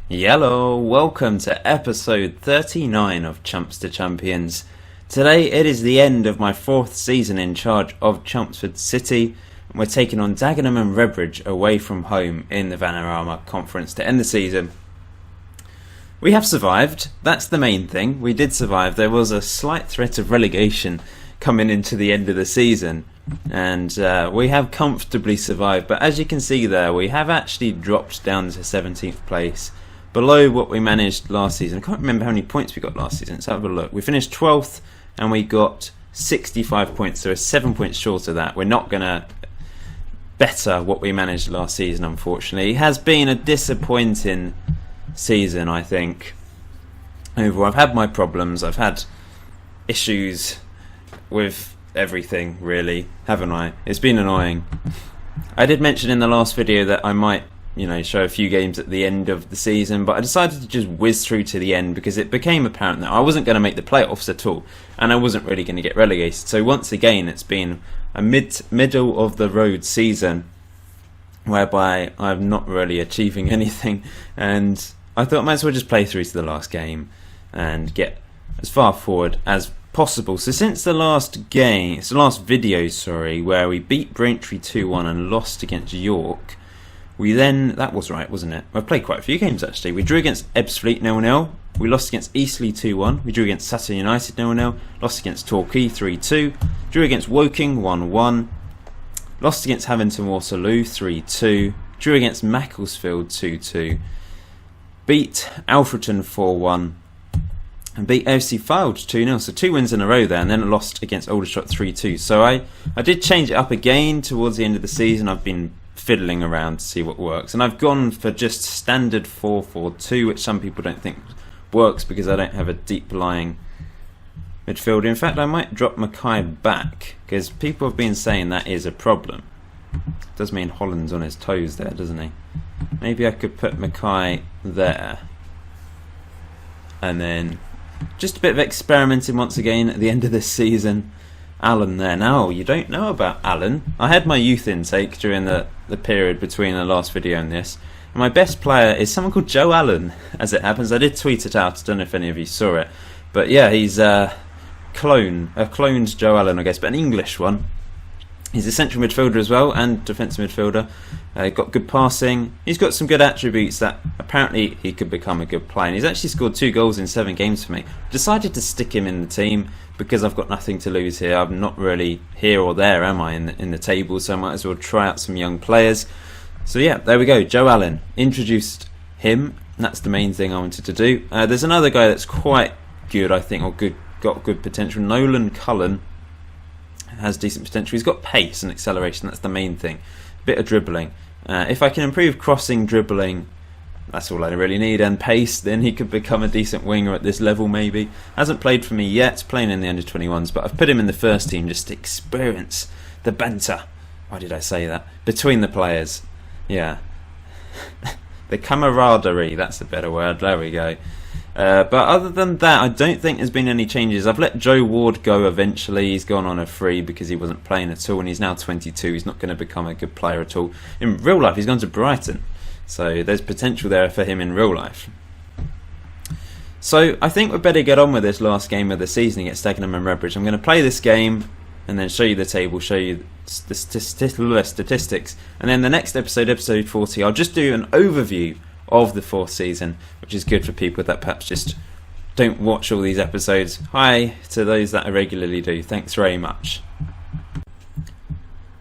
Hello, welcome to episode 39 of Chumps to Champions. Today it is the end of my 4th season in charge of Chelmsford City, and we're taking on Dagenham and Redbridge away from home in the Vanarama Conference to end the season. We have survived, that's the main thing. We did survive. There was a slight threat of relegation coming into the end of the season, and we have comfortably survived, but as you can see there, we have actually dropped down to 17th place. Below what we managed last season. I can't remember how many points we got last season. Let's have a look. We finished 12th and we got 65 points. So we're 7 points short of that. We're not going to better what we managed last season, unfortunately. It has been a disappointing season, I think. Overall, I've had my problems. I've had issues with everything, really, haven't I? It's been annoying. I did mention in the last video that I might show a few games at the end of the season, but I decided to just whiz through to the end because it became apparent that I wasn't going to make the playoffs at all, and I wasn't really going to get relegated. So once again, it's been a middle of the road season whereby I'm not really achieving anything, and I thought I might as well just play through to the last game and get as far forward as possible. So since the last video, where we beat Braintree 2-1 and lost against York, that was right, wasn't it? I've played quite a few games actually. We drew against Ebbsfleet 0-0, we lost against Eastleigh 2-1, we drew against Sutton United 0-0, lost against Torquay 3-2, drew against Woking 1-1, lost against Havington Waterloo 3-2, drew against Macclesfield 2-2, beat Alfreton 4-1, and beat AFC Fylde 2-0, so 2 wins in a row there, and then lost against Aldershot 3-2. So I did change it up again towards the end of the season. I've been fiddling around to see what works, and I've gone for just standard 4-4-2, which some people don't think works because I don't have a deep lying midfielder. In fact, I might drop Mackay back because people have been saying that is a problem. It does mean Holland's on his toes there, doesn't he? Maybe I could put Mackay there, and then just a bit of experimenting once again at the end of this season. Alan there. Now, you don't know about Alan. I had my youth intake during the period between the last video and this. And my best player is someone called Joe Allen, as it happens. I did tweet it out. I don't know if any of you saw it. But yeah, he's a cloned Joe Allen, I guess, but an English one. He's a central midfielder as well, and defensive midfielder. Got good passing. He's got some good attributes that apparently he could become a good player. And he's actually scored 2 goals in 7 games for me. Decided to stick him in the team because I've got nothing to lose here. I'm not really here or there, am I, in the table? So I might as well try out some young players. So yeah, there we go. Joe Allen. Introduced him. That's the main thing I wanted to do. There's another guy that's quite good, I think, or got good potential. Nolan Cullen has decent potential. He's got pace and acceleration. That's the main thing. Bit of dribbling. If I can improve crossing, dribbling, that's all I really need, and pace, then he could become a decent winger at this level maybe. Hasn't played for me yet, playing in the under-21s, but I've put him in the first team just to experience the banter. Why did I say that? Between the players. Yeah. The camaraderie, that's a better word. There we go. But other than that, I don't think there's been any changes. I've let Joe Ward go eventually. He's gone on a free because he wasn't playing at all, and he's now 22. He's not going to become a good player at all. In real life, he's gone to Brighton. So there's potential there for him in real life. So I think we'd better get on with this last game of the season against Dagenham and Redbridge. I'm going to play this game and then show you the table, show you the statistics. And then the next episode, episode 40, I'll just do an overview of the 4th season, which is good for people that perhaps just don't watch all these episodes. Hi to those that I regularly do. Thanks very much.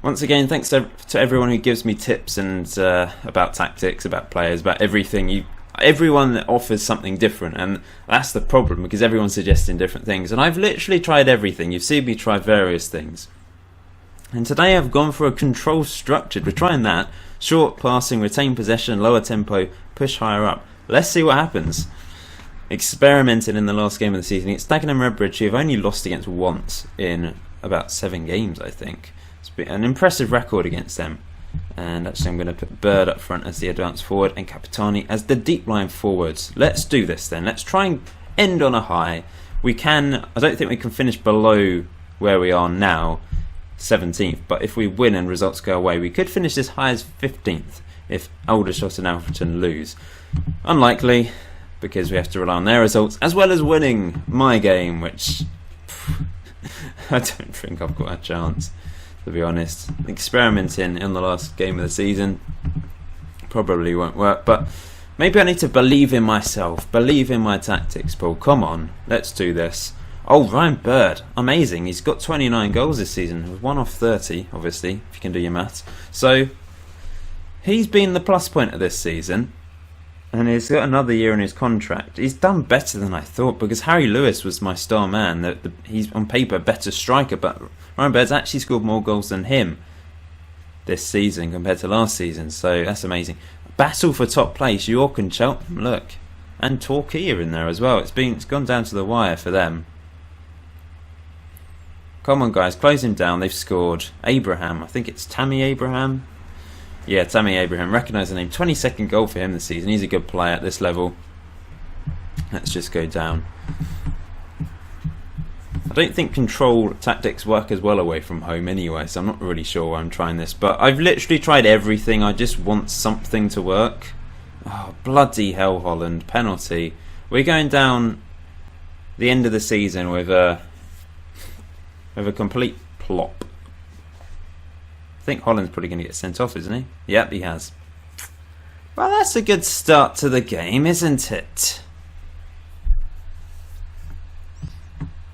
Once again, thanks to everyone who gives me tips and about tactics, about players, about everything. Everyone offers something different, and that's the problem because everyone's suggesting different things. And I've literally tried everything. You've seen me try various things. And today I've gone for a control structured. We're trying that. Short passing, retain possession, lower tempo, push higher up. Let's see what happens. Experimented in the last game of the season. It's Dagenham and Redbridge, who have only lost against once in about 7 games, I think. It's been an impressive record against them. And actually I'm going to put Bird up front as the advance forward and Capitani as the deep line forwards. Let's do this then. Let's try and end on a high. I don't think we can finish below where we are now, 17th, but if we win and results go away, we could finish as high as 15th if Aldershot and Alfreton lose. Unlikely, because we have to rely on their results, as well as winning my game, which I don't think I've got a chance, to be honest. Experimenting in the last game of the season probably won't work, but maybe I need to believe in myself, believe in my tactics, Paul. Come on, let's do this. Oh, Ryan Bird, amazing. He's got 29 goals this season, 1 off 30, obviously, if you can do your maths. So, he's been the plus point of this season, and he's got another year in his contract. He's done better than I thought, because Harry Lewis was my star man. He's, on paper, a better striker, but Ryan Bird's actually scored more goals than him this season compared to last season, so that's amazing. Battle for top place, York and Cheltenham, look. And Torquay are in there as well. It's gone down to the wire for them. Come on, guys, close him down. They've scored. Abraham, I think it's Tammy Abraham. Yeah, Tammy Abraham, recognise the name. 22nd goal for him this season. He's a good player at this level. Let's just go down. I don't think control tactics work as well away from home anyway, so I'm not really sure why I'm trying this. But I've literally tried everything. I just want something to work. Oh, bloody hell, Holland. Penalty. We're going down the end of the season with a complete plop. I think Holland's probably going to get sent off, isn't he? Yep, he has. Well, that's a good start to the game, isn't it?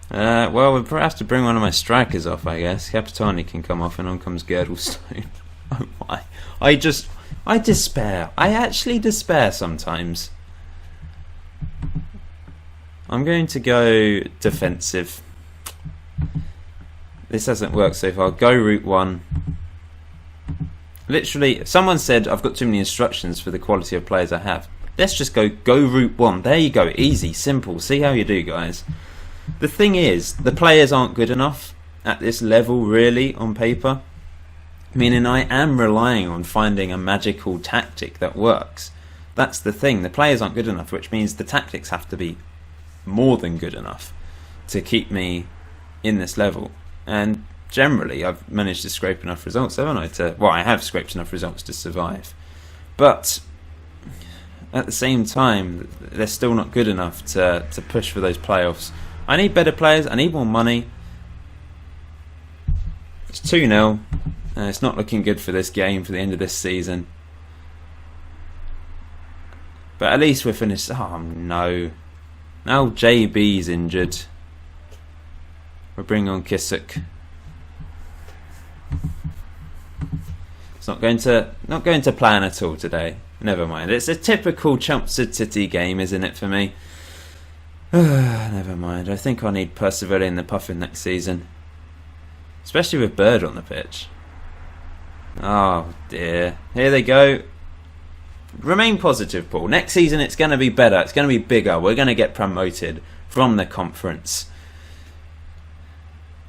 Well, we'll probably have to bring one of my strikers off, I guess. Capitani can come off and on comes Girdlestone. Oh my. I despair. I actually despair sometimes. I'm going to go defensive. This hasn't worked so far. Go route 1. Literally, someone said I've got too many instructions for the quality of players I have. Let's just go route 1. There you go. Easy, simple. See how you do, guys. The thing is, the players aren't good enough at this level, really, on paper. Meaning I am relying on finding a magical tactic that works. That's the thing. The players aren't good enough, which means the tactics have to be more than good enough to keep me in this level. And generally, I've managed to scrape enough results, haven't I? Well, I have scraped enough results to survive. But at the same time, they're still not good enough to push for those playoffs. I need better players. I need more money. It's 2-0. It's not looking good for this game, for the end of this season. But at least we're finished. Oh, no. Now JB's injured. We'll bring on Kissock. It's not going to plan at all today. Never mind. It's a typical Chumps City game, isn't it, for me? Never mind. I think I need Percival in the Puffin next season. Especially with Bird on the pitch. Oh dear. Here they go. Remain positive, Paul. Next season it's going to be better. It's going to be bigger. We're going to get promoted from the conference.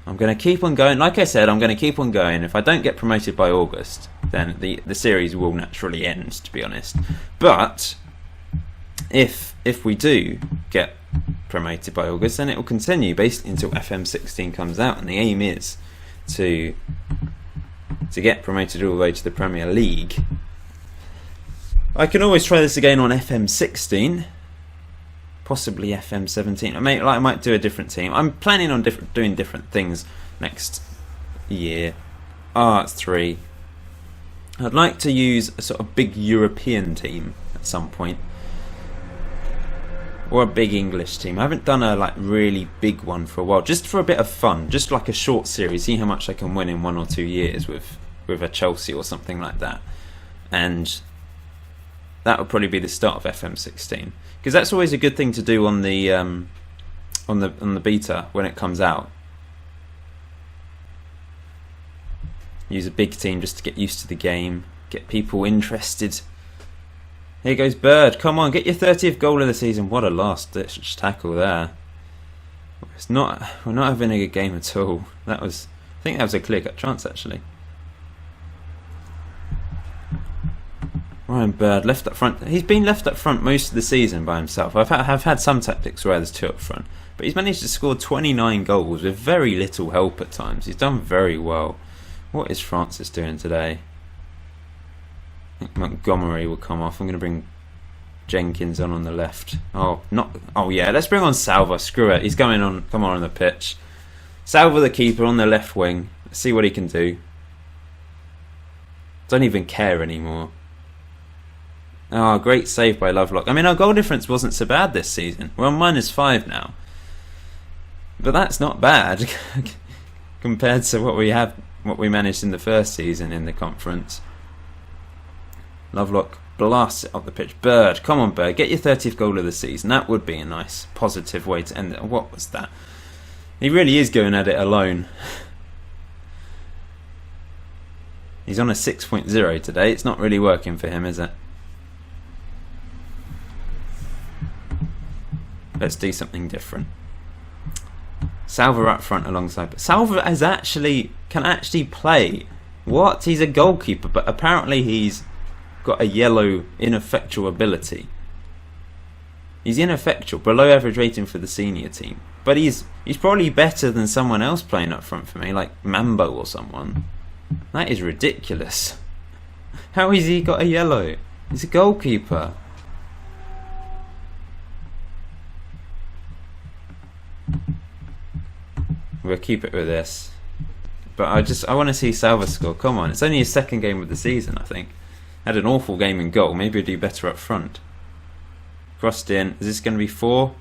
I'm going to keep on going. Like I said, I'm going to keep on going. If I don't get promoted by August, then the series will naturally end, to be honest. But if we do get promoted by August, then it will continue basically until FM16 comes out, and the aim is to get promoted all the way to the Premier League. I can always try this again on FM16, possibly FM17. I might do a different team. I'm planning on doing different things next year. It's 3. I'd like to use a sort of big European team at some point, or a big English team. I haven't done a really big one for a while, just for a bit of fun, just like a short series, see how much I can win in 1 or 2 years with a Chelsea or something like that. And that would probably be the start of FM16, because that's always a good thing to do on the beta when it comes out. Use a big team just to get used to the game, get people interested. Here goes Bird. Come on, get your 30th goal of the season. What a last-ditch tackle there. We're not having a good game at all. I think that was a clear-cut chance, actually. Ryan Bird left up front. He's been left up front most of the season by himself. I've had some tactics where there's 2 up front, but he's managed to score 29 goals with very little help at times. He's done very well. What is Francis doing today? I think Montgomery will come off. I'm going to bring Jenkins on the left. Oh yeah, let's bring on Salva. Screw it, he's going on. Come on the pitch. Salva the keeper on the left wing. Let's see what he can do. Don't even care anymore. Oh, great save by Lovelock. I mean, our goal difference wasn't so bad this season. We're on -5 now. But that's not bad compared to what we managed in the first season in the conference. Lovelock blasts it up the pitch. Bird, come on Bird, get your 30th goal of the season. That would be a nice positive way to end it. What was that? He really is going at it alone. He's on a 6.0 today. It's not really working for him, is it? Let's do something different. Salva up front alongside. But Salva can actually play. What? He's a goalkeeper, but apparently he's got a yellow ineffectual ability. He's ineffectual, below average rating for the senior team. But he's probably better than someone else playing up front for me, like Mambo or someone. That is ridiculous. How has he got a yellow? He's a goalkeeper. We'll keep it with this. But I want to see Salva score. Come on, it's only his second game of the season, I think. Had an awful game in goal. Maybe he'll do better up front. Crossed in. Is this going to be 4?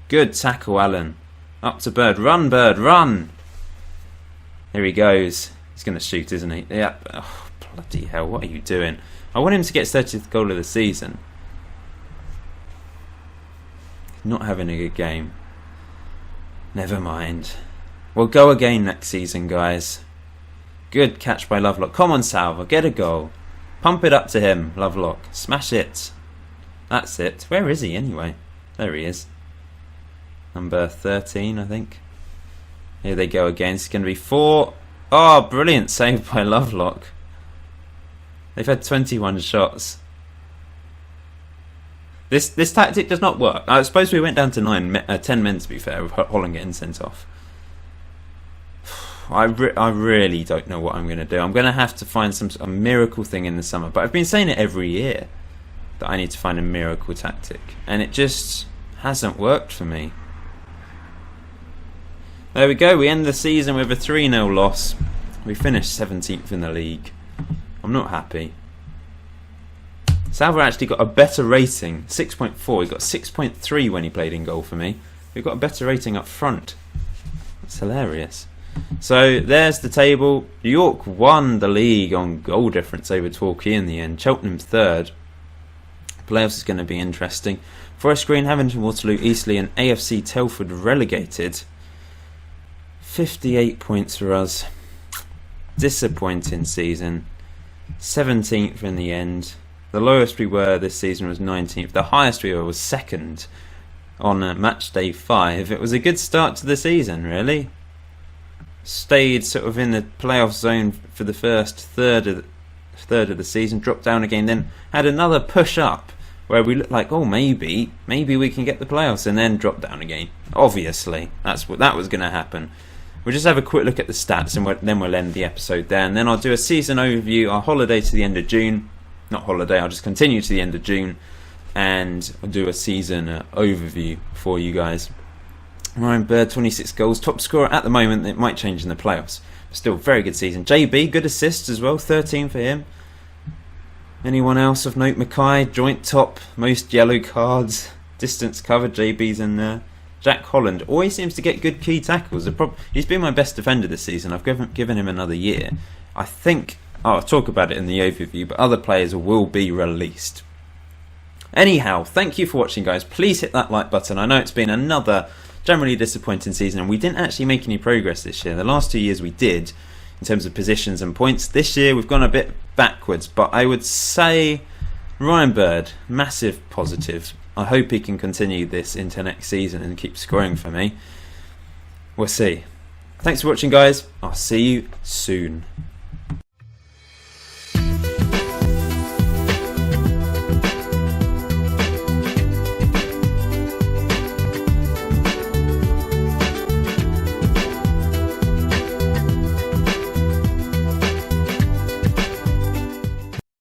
Good tackle, Allen. Up to Bird. Run, Bird, run! Here he goes. He's going to shoot, isn't he? Yeah. Oh, bloody hell, what are you doing? I want him to get 30th goal of the season. Not having a good game. Never mind. We'll go again next season, guys. Good catch by Lovelock. Come on, Salva, get a goal. Pump it up to him, Lovelock. Smash it. That's it. Where is he anyway? There he is. Number 13, I think. Here they go again. It's going to be 4. Oh, brilliant save by Lovelock. They've had 21 shots. This tactic does not work. I suppose we went down to 10 men, to be fair, with Holland getting sent off. I really don't know what I'm going to do. I'm going to have to find a miracle thing in the summer. But I've been saying it every year, that I need to find a miracle tactic. And it just hasn't worked for me. There we go. We end the season with a 3-0 loss. We finished 17th in the league. I'm not happy. Salva actually got a better rating, 6.4. He got 6.3 when he played in goal for me. We've got a better rating up front. That's hilarious. So there's the table. York won the league on goal difference over Torquay in the end. Cheltenham's 3rd. Playoffs is going to be interesting. Forest Green, Havant, Waterloo, Eastleigh and AFC Telford relegated. 58 points for us. Disappointing season. 17th in the end. The lowest we were this season was 19th. The highest we were was 2nd on match day 5. It was a good start to the season, really. Stayed sort of in the playoff zone for the first third of the season. Dropped down again, then had another push up where we looked like, oh, maybe we can get the playoffs, and then dropped down again. Obviously, that was going to happen. We'll just have a quick look at the stats, and then we'll end the episode there. And then I'll do a season overview, our holiday to the end of June. Not holiday, I'll just continue to the end of June and I'll do a season overview for you guys. Ryan Bird, 26 goals, top scorer at the moment. It might change in the playoffs, but still very good season. JB, good assists as well, 13 for him. Anyone else of note? Mackay, joint top, most yellow cards, distance covered, JB's in there. Jack Holland always seems to get good key tackles. He's been my best defender this season. I've given him another year. I think I'll talk about it in the overview, but other players will be released. Anyhow, thank you for watching, guys. Please hit that like button. I know it's been another generally disappointing season, and we didn't actually make any progress this year. The last 2 years we did, in terms of positions and points. This year we've gone a bit backwards, but I would say Ryan Bird, massive positive. I hope he can continue this into next season and keep scoring for me. We'll see. Thanks for watching, guys. I'll see you soon.